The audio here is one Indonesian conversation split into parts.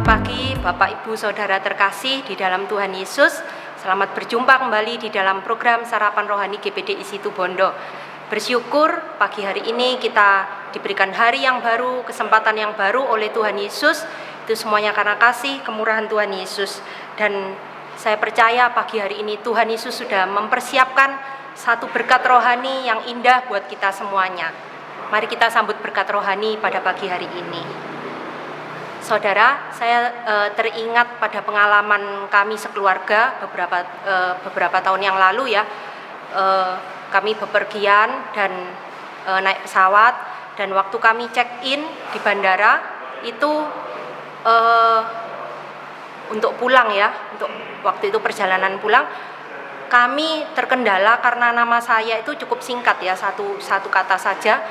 Selamat pagi Bapak Ibu Saudara terkasih di dalam Tuhan Yesus. Selamat berjumpa kembali di dalam program Sarapan Rohani GPDI Situbondo. Bersyukur pagi hari ini kita diberikan hari yang baru, kesempatan yang baru oleh Tuhan Yesus. Itu semuanya karena kasih kemurahan Tuhan Yesus. Dan saya percaya pagi hari ini Tuhan Yesus sudah mempersiapkan satu berkat rohani yang indah buat kita semuanya. Mari kita sambut berkat rohani pada pagi hari ini. Saudara, saya teringat pada pengalaman kami sekeluarga beberapa tahun yang lalu ya. Kami bepergian dan naik pesawat, dan waktu kami check-in di bandara itu untuk pulang ya, untuk waktu itu perjalanan pulang, kami terkendala karena nama saya itu cukup singkat ya, satu kata saja,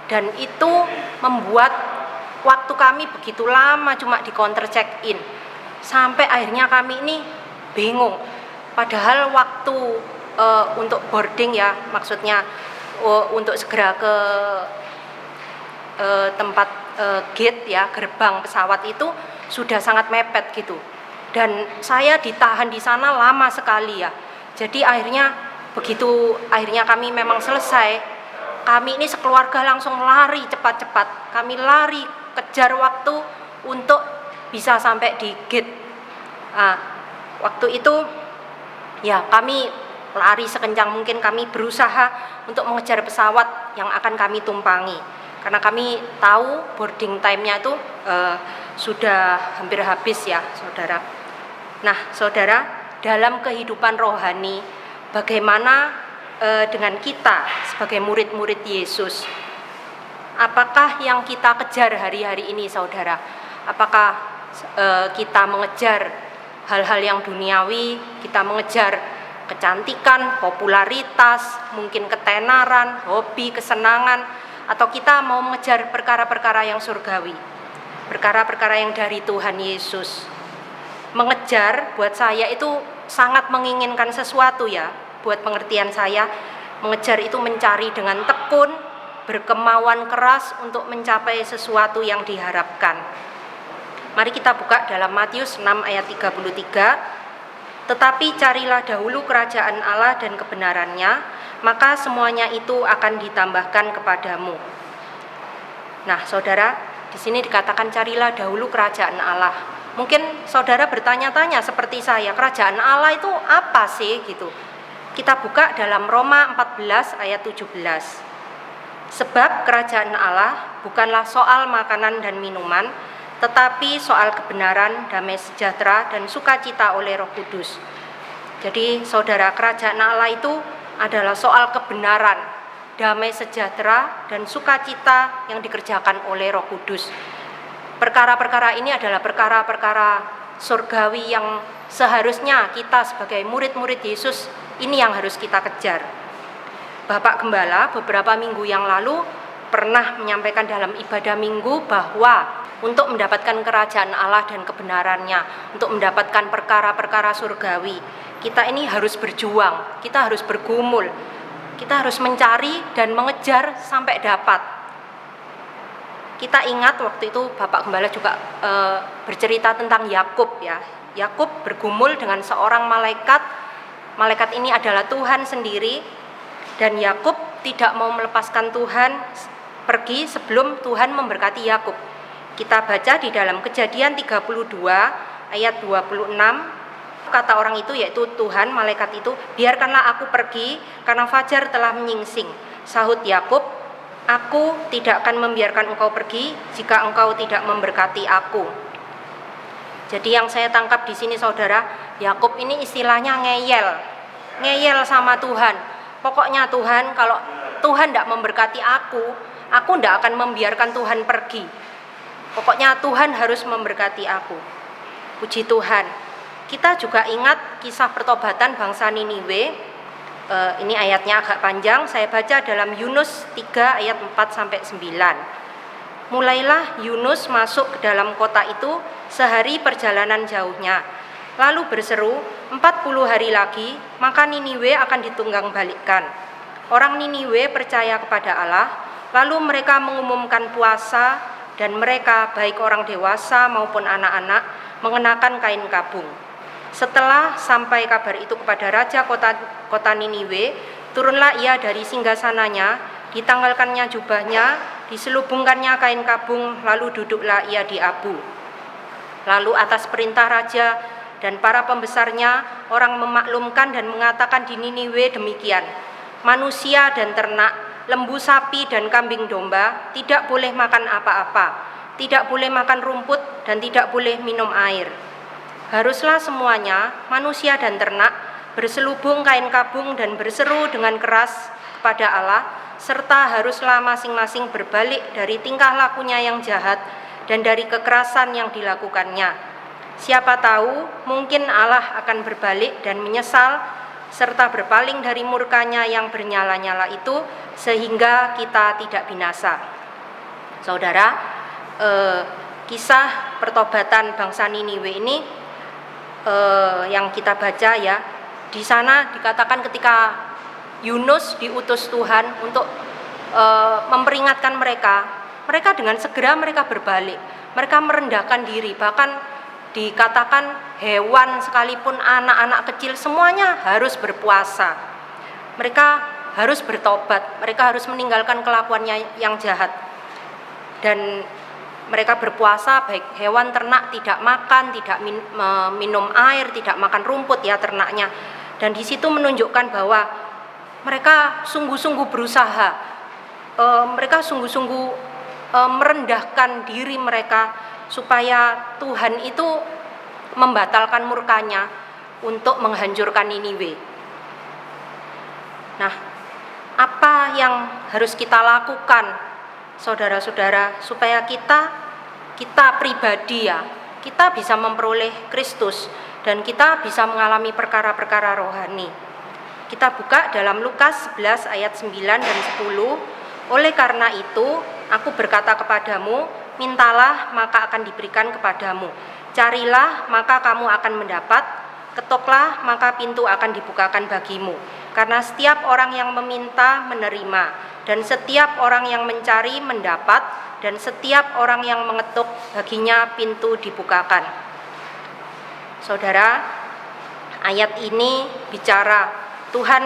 dan itu membuat waktu kami begitu lama cuma di counter check-in, sampai akhirnya kami ini bingung. Padahal waktu untuk boarding ya, maksudnya untuk segera ke tempat gate ya, gerbang pesawat itu sudah sangat mepet gitu. Dan saya ditahan di sana lama sekali ya. Jadi begitu akhirnya kami memang selesai, kami ini sekeluarga langsung lari cepat-cepat. Kami lari kejar waktu untuk bisa sampai di gate. Nah, waktu itu ya kami lari sekencang mungkin, kami berusaha untuk mengejar pesawat yang akan kami tumpangi. Karena kami tahu boarding time-nya itu sudah hampir habis ya, saudara. Nah, saudara, dalam kehidupan rohani, bagaimana dengan kita sebagai murid-murid Yesus? Apakah yang kita kejar hari-hari ini, saudara? Apakah kita mengejar hal-hal yang duniawi, kita mengejar kecantikan, popularitas, mungkin ketenaran, hobi, kesenangan, atau kita mau mengejar perkara-perkara yang surgawi, perkara-perkara yang dari Tuhan Yesus? Mengejar buat saya itu sangat menginginkan sesuatu ya. Buat pengertian saya, mengejar itu mencari dengan tekun, berkemauan keras untuk mencapai sesuatu yang diharapkan. Mari kita buka dalam Matius 6 ayat 33. Tetapi carilah dahulu kerajaan Allah dan kebenarannya, maka semuanya itu akan ditambahkan kepadamu. Nah, saudara, di sini dikatakan carilah dahulu kerajaan Allah. Mungkin saudara bertanya-tanya seperti saya, kerajaan Allah itu apa sih gitu. Kita buka dalam Roma 14 ayat 17. Sebab kerajaan Allah bukanlah soal makanan dan minuman, tetapi soal kebenaran, damai sejahtera, dan sukacita oleh Roh Kudus. Jadi saudara, kerajaan Allah itu adalah soal kebenaran, damai sejahtera, dan sukacita yang dikerjakan oleh Roh Kudus. Perkara-perkara ini adalah perkara-perkara surgawi yang seharusnya kita sebagai murid-murid Yesus ini yang harus kita kejar. Bapak Gembala beberapa minggu yang lalu pernah menyampaikan dalam ibadah minggu bahwa untuk mendapatkan kerajaan Allah dan kebenarannya, untuk mendapatkan perkara-perkara surgawi, kita ini harus berjuang, kita harus bergumul, kita harus mencari dan mengejar sampai dapat. Kita ingat waktu itu Bapak Gembala juga bercerita tentang Yakub ya. Yakub bergumul dengan seorang malaikat. Malaikat ini adalah Tuhan sendiri. Dan Yakub tidak mau melepaskan Tuhan pergi sebelum Tuhan memberkati Yakub. Kita baca di dalam Kejadian 32 ayat 26. Kata orang itu, yaitu Tuhan, malaikat itu, biarkanlah aku pergi karena fajar telah menyingsing. Sahut Yakub, aku tidak akan membiarkan engkau pergi jika engkau tidak memberkati aku. Jadi yang saya tangkap di sini, saudara, Yakub ini istilahnya ngeyel sama Tuhan. Pokoknya Tuhan, kalau Tuhan tidak memberkati aku tidak akan membiarkan Tuhan pergi. Pokoknya Tuhan harus memberkati aku. Puji Tuhan. Kita juga ingat kisah pertobatan bangsa Niniwe. Ini ayatnya agak panjang, saya baca dalam Yunus 3 ayat 4-9. Mulailah Yunus masuk ke dalam kota itu sehari perjalanan jauhnya. Lalu berseru, 40 hari lagi, maka Niniwe akan ditunggang balikkan. Orang Niniwe percaya kepada Allah, lalu mereka mengumumkan puasa dan mereka baik orang dewasa maupun anak-anak mengenakan kain kabung. Setelah sampai kabar itu kepada raja kota Niniwe, turunlah ia dari singgasananya, ditanggalkannya jubahnya, diselubungkannya kain kabung, lalu duduklah ia di abu. Lalu atas perintah raja dan para pembesarnya, orang memaklumkan dan mengatakan di Niniwe demikian: manusia dan ternak, lembu sapi dan kambing domba tidak boleh makan apa-apa, tidak boleh makan rumput dan tidak boleh minum air. Haruslah semuanya, manusia dan ternak, berselubung kain kabung dan berseru dengan keras kepada Allah, serta haruslah masing-masing berbalik dari tingkah lakunya yang jahat dan dari kekerasan yang dilakukannya. Siapa tahu mungkin Allah akan berbalik dan menyesal serta berpaling dari murkanya yang bernyala-nyala itu, sehingga kita tidak binasa. Saudara, kisah pertobatan bangsa Niniwe ini yang kita baca ya, di sana dikatakan ketika Yunus diutus Tuhan untuk memperingatkan mereka dengan segera mereka berbalik, mereka merendahkan diri, bahkan dikatakan hewan sekalipun, anak-anak kecil semuanya harus berpuasa. Mereka harus bertobat, mereka harus meninggalkan kelakuannya yang jahat. Dan mereka berpuasa, baik hewan ternak tidak makan, tidak minum air, tidak makan rumput ya ternaknya. Dan di situ menunjukkan bahwa mereka sungguh-sungguh berusaha, mereka sungguh-sungguh merendahkan diri mereka supaya Tuhan itu membatalkan murkanya untuk menghancurkan Niniwe. Nah, apa yang harus kita lakukan, saudara-saudara, supaya kita pribadi ya, kita bisa memperoleh Kristus dan kita bisa mengalami perkara-perkara rohani. Kita buka dalam Lukas 11 ayat 9 dan 10. Oleh karena itu, aku berkata kepadamu, mintalah maka akan diberikan kepadamu, carilah maka kamu akan mendapat, ketoklah maka pintu akan dibukakan bagimu. Karena setiap orang yang meminta menerima, dan setiap orang yang mencari mendapat, dan setiap orang yang mengetuk baginya pintu dibukakan. Saudara, ayat ini Tuhan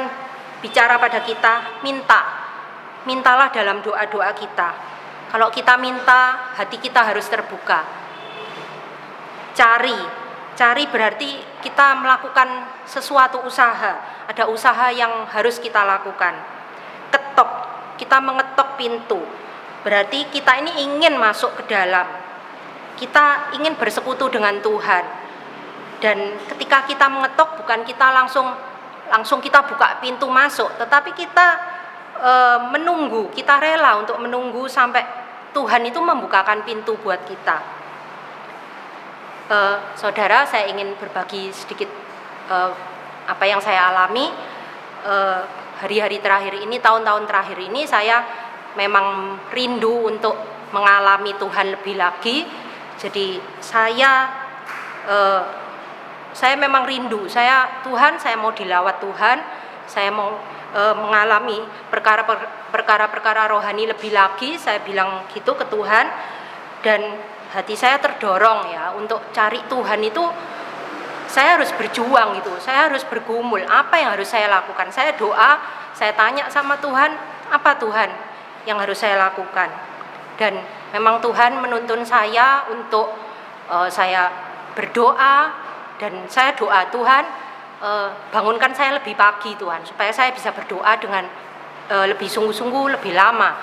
bicara pada kita, mintalah dalam doa-doa kita. Kalau kita minta, hati kita harus terbuka. Cari berarti kita melakukan sesuatu usaha. Ada usaha yang harus kita lakukan. Ketok, kita mengetok pintu. Berarti kita ini ingin masuk ke dalam. Kita ingin bersekutu dengan Tuhan. Dan ketika kita mengetok, bukan kita langsung kita buka pintu masuk, tetapi kita menunggu, kita rela untuk menunggu sampai Tuhan itu membukakan pintu buat kita. Saudara, saya ingin berbagi sedikit apa yang saya alami hari-hari terakhir ini, tahun-tahun terakhir ini. Saya memang rindu untuk mengalami Tuhan lebih lagi. Jadi saya memang rindu. Tuhan, saya mau dilawat Tuhan. Saya mau mengalami perkara-perkara rohani lebih lagi. Saya bilang gitu ke Tuhan, dan hati saya terdorong ya untuk cari Tuhan itu. Saya harus berjuang gitu, saya harus bergumul. Apa yang harus saya lakukan? Saya doa, saya tanya sama Tuhan, apa Tuhan yang harus saya lakukan? Dan memang Tuhan menuntun saya untuk saya berdoa, dan saya doa, Tuhan bangunkan saya lebih pagi Tuhan, supaya saya bisa berdoa dengan lebih sungguh-sungguh, lebih lama.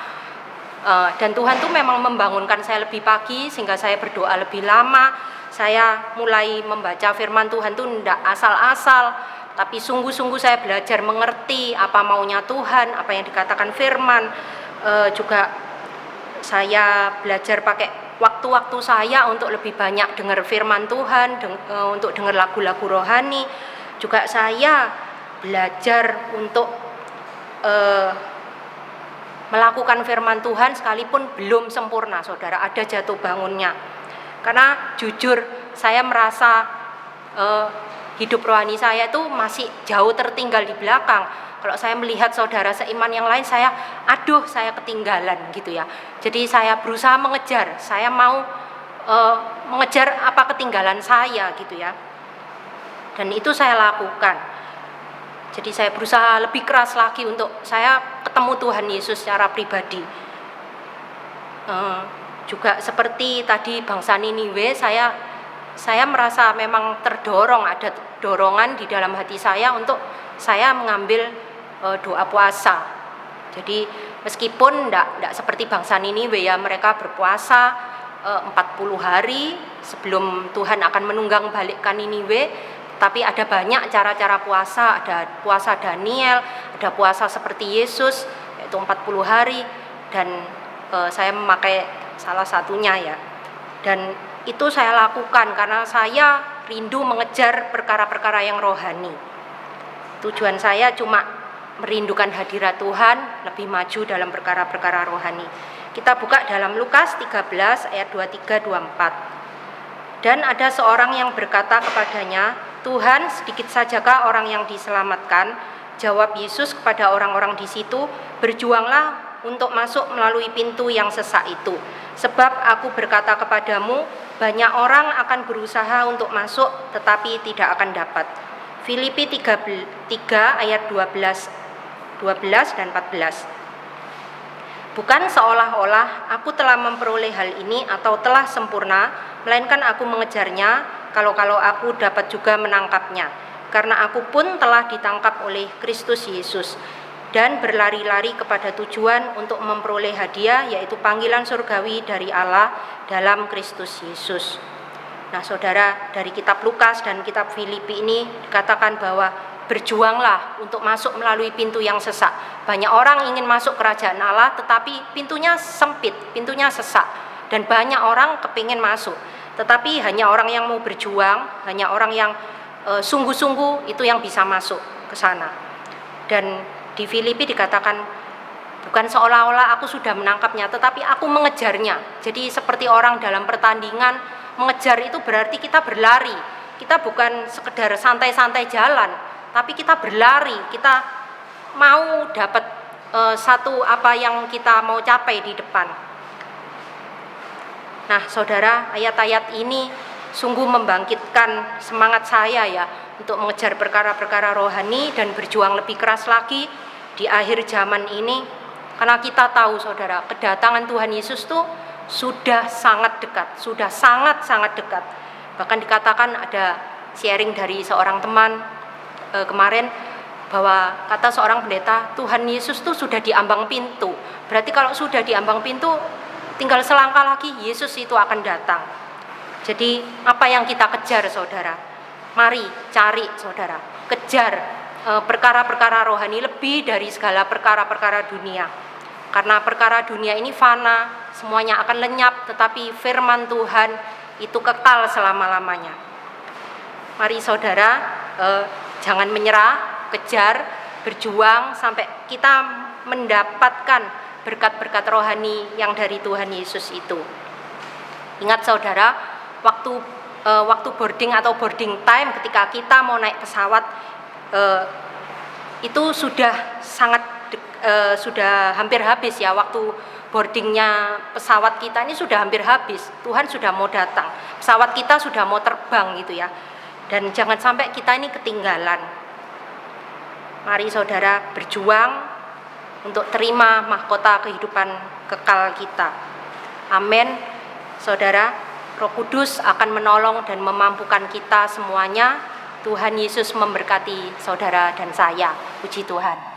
Dan Tuhan tuh memang membangunkan saya lebih pagi sehingga saya berdoa lebih lama. Saya mulai membaca firman Tuhan tuh tidak asal-asal, tapi sungguh-sungguh saya belajar mengerti apa maunya Tuhan, apa yang dikatakan firman. Juga saya belajar pakai waktu-waktu saya untuk lebih banyak dengar firman Tuhan, untuk dengar lagu-lagu rohani. Juga saya belajar untuk melakukan firman Tuhan sekalipun belum sempurna, saudara, ada jatuh bangunnya. Karena jujur saya merasa hidup rohani saya itu masih jauh tertinggal di belakang. Kalau saya melihat saudara seiman yang lain, saya ketinggalan gitu ya. Jadi saya berusaha mengejar, saya mau mengejar apa ketinggalan saya gitu ya. Dan itu saya lakukan. Jadi saya berusaha lebih keras lagi untuk saya ketemu Tuhan Yesus secara pribadi. Juga seperti tadi bangsa Niniwe, saya merasa memang terdorong, ada dorongan di dalam hati saya untuk saya mengambil doa puasa. Jadi meskipun tidak seperti bangsa Niniwe ya, mereka berpuasa 40 hari sebelum Tuhan akan menunggang balikkan Niniwe, tapi ada banyak cara-cara puasa, ada puasa Daniel, ada puasa seperti Yesus yaitu 40 hari, dan saya memakai salah satunya ya. Dan itu saya lakukan karena saya rindu mengejar perkara-perkara yang rohani. Tujuan saya cuma merindukan hadirat Tuhan, lebih maju dalam perkara-perkara rohani. Kita buka dalam Lukas 13 ayat 23-24. Dan ada seorang yang berkata kepadanya, "Tuhan, sedikit sajakah orang yang diselamatkan?" Jawab Yesus kepada orang-orang di situ, "Berjuanglah untuk masuk melalui pintu yang sesak itu. Sebab aku berkata kepadamu, banyak orang akan berusaha untuk masuk tetapi tidak akan dapat." Filipi 3 ayat 12 dan 14. Bukan seolah-olah aku telah memperoleh hal ini atau telah sempurna, melainkan aku mengejarnya, kalau aku dapat juga menangkapnya. Karena aku pun telah ditangkap oleh Kristus Yesus dan berlari-lari kepada tujuan untuk memperoleh hadiah, yaitu panggilan surgawi dari Allah dalam Kristus Yesus. Nah saudara, dari kitab Lukas dan kitab Filipi ini dikatakan bahwa berjuanglah untuk masuk melalui pintu yang sesak. Banyak orang ingin masuk kerajaan Allah tetapi pintunya sempit, pintunya sesak, dan banyak orang kepingin masuk. Tetapi hanya orang yang mau berjuang, hanya orang yang sungguh-sungguh itu yang bisa masuk ke sana. Dan di Filipi dikatakan, bukan seolah-olah aku sudah menangkapnya, tetapi aku mengejarnya. Jadi seperti orang dalam pertandingan, mengejar itu berarti kita berlari. Kita bukan sekedar santai-santai jalan, tapi kita berlari. Kita mau dapat satu apa yang kita mau capai di depan. Nah saudara, ayat-ayat ini sungguh membangkitkan semangat saya ya untuk mengejar perkara-perkara rohani dan berjuang lebih keras lagi di akhir zaman ini. Karena kita tahu saudara, kedatangan Tuhan Yesus tuh sudah sangat dekat, sudah sangat-sangat dekat. Bahkan dikatakan, ada sharing dari seorang teman kemarin, bahwa kata seorang pendeta, Tuhan Yesus tuh sudah di ambang pintu. Berarti kalau sudah di ambang pintu, tinggal selangkah lagi Yesus itu akan datang. Jadi apa yang kita kejar saudara? Mari cari saudara, kejar perkara-perkara rohani lebih dari segala perkara-perkara dunia. Karena perkara dunia ini fana, semuanya akan lenyap, tetapi firman Tuhan itu kekal selama-lamanya. Mari saudara, jangan menyerah, kejar, berjuang sampai kita mendapatkan berkat-berkat rohani yang dari Tuhan Yesus itu. Ingat saudara, waktu boarding atau boarding time ketika kita mau naik pesawat, itu sudah sudah hampir habis ya, waktu boardingnya pesawat kita ini sudah hampir habis. Tuhan sudah mau datang, pesawat kita sudah mau terbang gitu ya. Dan jangan sampai kita ini ketinggalan. Mari saudara berjuang untuk terima mahkota kehidupan kekal kita. Amin. Saudara, Roh Kudus akan menolong dan memampukan kita semuanya. Tuhan Yesus memberkati saudara dan saya. Puji Tuhan.